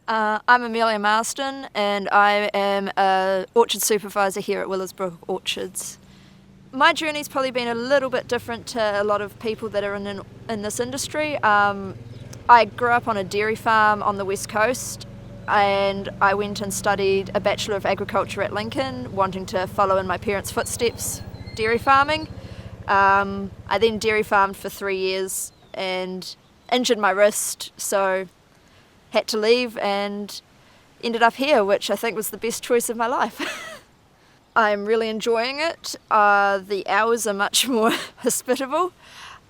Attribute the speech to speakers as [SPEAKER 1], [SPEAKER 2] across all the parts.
[SPEAKER 1] I'm Amelia Marsden and I am an orchard supervisor here at Willisbrook Orchards. My journey's probably been a little bit different to a lot of people that are in this industry. I grew up on a dairy farm on the west coast, and I went and studied a Bachelor of Agriculture at Lincoln, wanting to follow in my parents' footsteps, dairy farming. I then dairy farmed for 3 years and injured my wrist, so had to leave and ended up here, which I think was the best choice of my life. I'm really enjoying it. The hours are much more hospitable,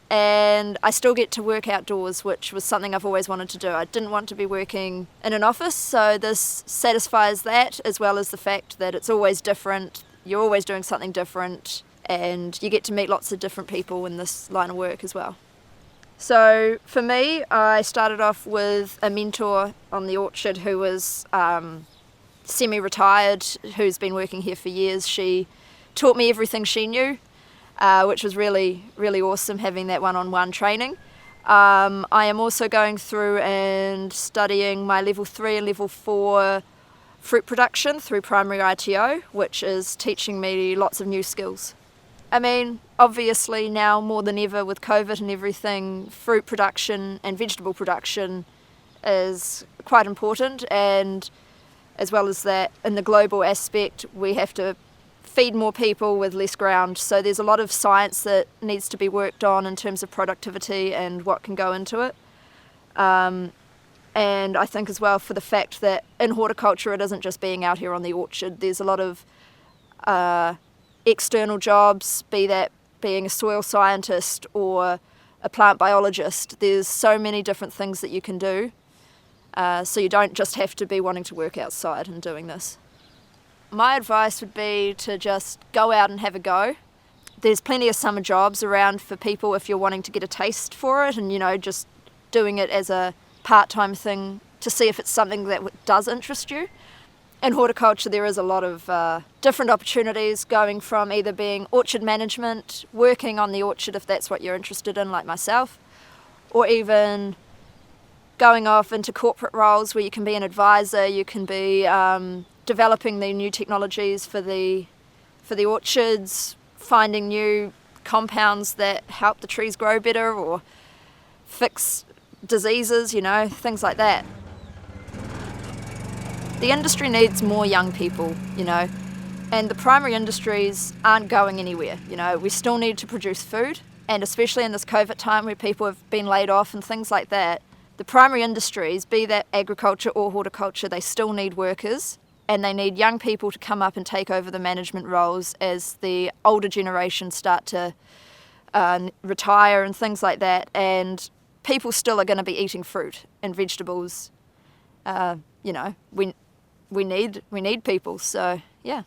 [SPEAKER 1] and I still get to work outdoors, which was something I've always wanted to do. I didn't want to be working in an office, so this satisfies that, as well as the fact that it's always different. You're always doing something different, and you get to meet lots of different people in this line of work as well. So for me, I started off with a mentor on the orchard who was semi-retired, who's been working here for years. She taught me everything she knew, which was really, really awesome having that one-on-one training. I am also going through and studying my level 3 and level 4 fruit production through primary ITO, which is teaching me lots of new skills. I mean, obviously now more than ever with COVID and everything, fruit production and vegetable production is quite important, and as well as that, in the global aspect, we have to feed more people with less ground. So there's a lot of science that needs to be worked on in terms of productivity and what can go into it. And I think as well for the fact that in horticulture it isn't just being out here on the orchard. There's a lot of external jobs, be that being a soil scientist or a plant biologist. There's so many different things that you can do, so you don't just have to be wanting to work outside and doing this. My advice would be to just go out and have a go. There's plenty of summer jobs around for people if you're wanting to get a taste for it, and just doing it as a part-time thing to see if it's something that does interest you. In horticulture there is a lot of different opportunities, going from either being orchard management, working on the orchard if that's what you're interested in like myself, or even going off into corporate roles where you can be an advisor, you can be developing the new technologies for the orchards, finding new compounds that help the trees grow better or fix diseases, things like that. The industry needs more young people, and the primary industries aren't going anywhere. We still need to produce food, and especially in this COVID time where people have been laid off and things like that, the primary industries, be that agriculture or horticulture, they still need workers, and they need young people to come up and take over the management roles as the older generation start to retire and things like that, and people still are going to be eating fruit and vegetables. We need people, so yeah.